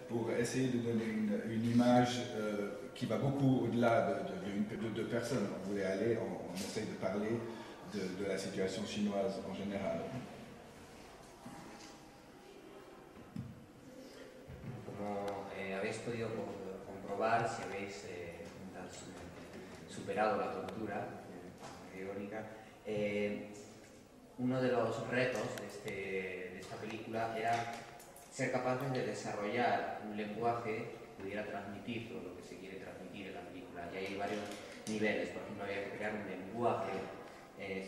pour essayer de donner une image qui va beaucoup au-delà de deux personnes. On voulait aller, on essaye de parler de la situation chinoise en général. Como habéis podido comprobar, si habéis superado la tortura irónica, uno de los retos de esta película era ser capaces de desarrollar un lenguaje que pudiera transmitir todo lo que se quiere transmitir en la película. Y hay varios niveles. Por ejemplo, había que crear un lenguaje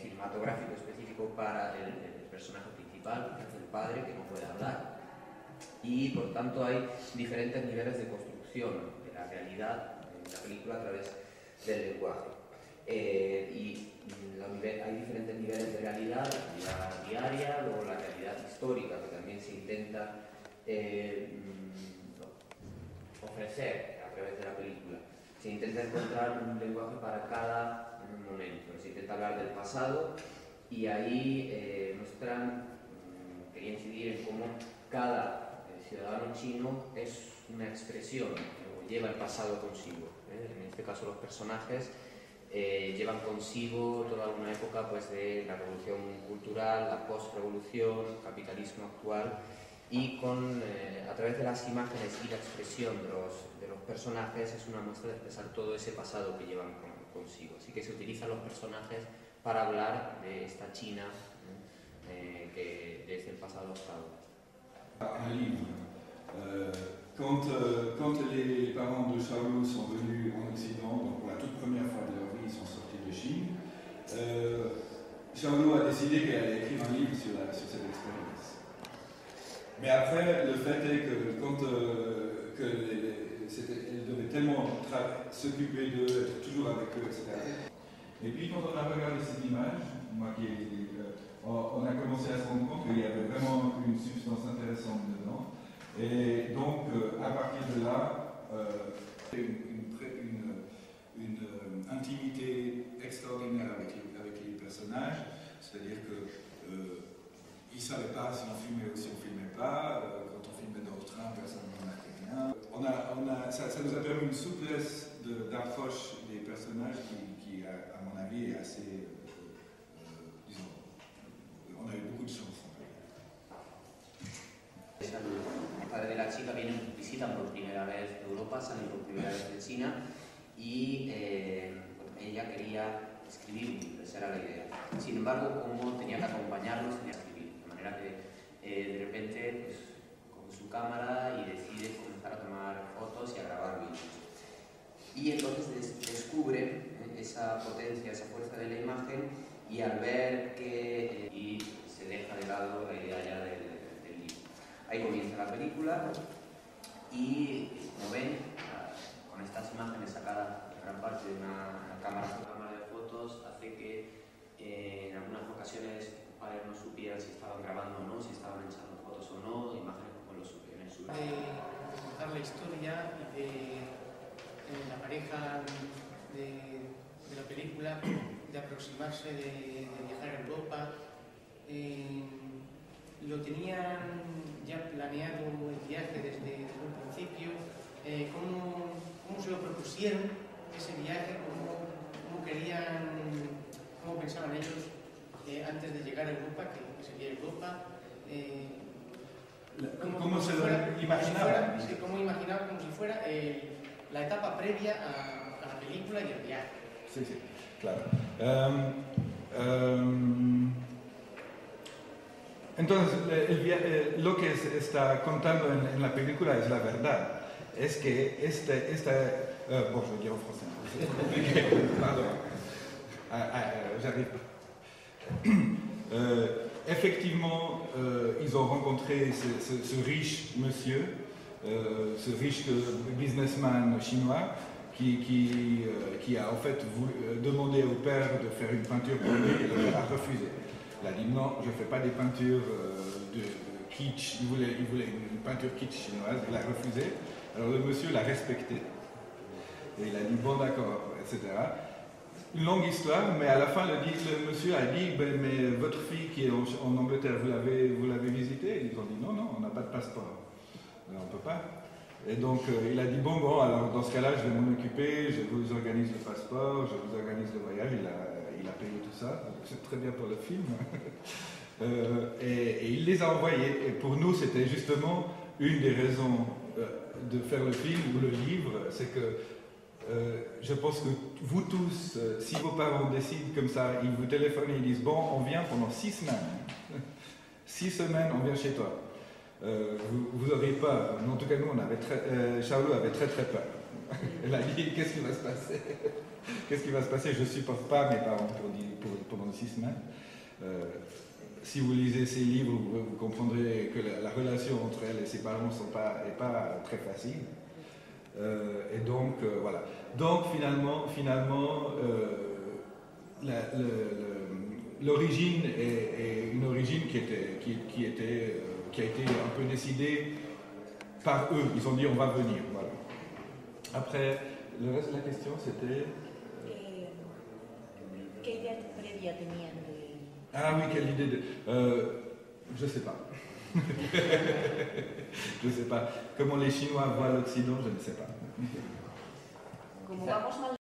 cinematográfico específico para el personaje principal, que es el padre, que no puede hablar. Y por tanto hay diferentes niveles de construcción de la realidad en la película a través del lenguaje. Hay diferentes niveles de realidad, la realidad diaria, luego la realidad histórica, que también se intenta ofrecer a través de la película. Se intenta encontrar un lenguaje para cada momento, se intenta hablar del pasado y ahí quería incidir en cómo cada ciudadano chino es una expresión, o lleva el pasado consigo. En este caso los personajes llevan consigo toda una época pues, de la revolución cultural, la post-revolución, capitalismo actual, y a través de las imágenes y la expresión de los personajes es una muestra de expresar todo ese pasado que llevan consigo. Así que se utilizan los personajes para hablar de esta China que desde el pasado hasta ahora. Un livre. Quand les parents de Xiaolu sont venus en Occident, donc pour la toute première fois de leur vie, ils sont sortis de Chine, Xiaolu a décidé qu'elle allait écrire un livre sur cette expérience. Mais après, le fait est que quand elle devait tellement s'occuper d'eux, être toujours avec eux, etc. Et puis quand on a regardé cette image, on a commencé à se rendre compte qu'il y avait vraiment une substance intéressante dedans. Et donc, à partir de là, une intimité extraordinaire avec les personnages, c'est-à-dire qu'ils ne savaient pas si on filmait ou si on ne filmait pas. Quand on filmait dans le train, personne ne remarquait rien. Ça nous a permis une souplesse d'approche des personnages qui, à mon avis, est assez... disons, on a eu beaucoup de chance. El padre de la chica visitan por primera vez Europa, salen por primera vez de China y ella quería escribir, esa era la idea. Sin embargo, como tenía que acompañarlos, tenía que escribir, de manera que de repente pues, coge su cámara y decide comenzar a tomar fotos y a grabar vídeos. Y entonces descubre esa potencia, esa fuerza de la imagen y al ver que y se deja de lado la idea ya del libro. Ahí comienza la película y, como ven, con estas imágenes sacadas en gran parte de una cámara de fotos, hace que en algunas ocasiones los padres no supieran si estaban grabando o no, si estaban echando fotos o no, imágenes como lo supieron en su... De contar la historia y de la pareja de la película, de aproximarse, de viajar a Europa. Lo tenían ya planeado el viaje desde un principio. ¿Cómo se lo propusieron ese viaje? ¿Cómo pensaban ellos antes de llegar a Europa, que sería Europa? ¿Cómo se lo imaginaban? ¿Cómo imaginaban como si fuera la etapa previa a la película y el viaje? Sí, sí, claro. Entonces, lo que se está contando en la película es la verdad. Es que bon, je vais dire en français, c'est compliqué, pardon. J'arrive. Effectivement, ils ont rencontré ce riche monsieur, ce riche businessman chinois, qui a en fait demandé au père de faire une peinture pour lui et le père a refusé. Il a dit non, je ne fais pas des peintures de kitsch, il voulait une peinture kitsch chinoise, il a refusé. Alors le monsieur l'a respecté et il a dit bon d'accord, etc. Une longue histoire, mais à la fin le monsieur a dit mais votre fille qui est en Angleterre, vous l'avez visitée? Ils ont dit non, on n'a pas de passeport. on ne peut pas. Et donc il a dit bon, alors dans ce cas-là, je vais m'en occuper, je vous organise le passeport, je vous organise le voyage, il a payé tout ça, donc c'est très bien pour le film. Et il les a envoyés. Et pour nous, c'était justement une des raisons de faire le film ou le livre, c'est que je pense que vous tous, si vos parents décident comme ça, ils vous téléphonent et ils disent bon, on vient pendant 6 semaines. 6 semaines, on vient chez toi. Vous auriez peur. En tout cas, nous, Charlot avait très très peur. Elle a dit qu'est-ce qui va se passer? Qu'est-ce qui va se passer? Je ne supporte pas mes parents pendant 6 semaines. Si vous lisez ces livres, vous comprendrez que la relation entre elle et ses parents n'est pas très facile. Et donc, voilà. Donc, finalement l'origine est une origine qui a été un peu décidée par eux. Ils ont dit on va venir. Voilà. Après, le reste de la question, c'était... ¿Qué idea previa tenían de...? Ah oui, quelle idée de... je ne sais pas. Je ne sais pas. Comment les Chinois voient l'Occident, je ne sais pas. Como vamos mal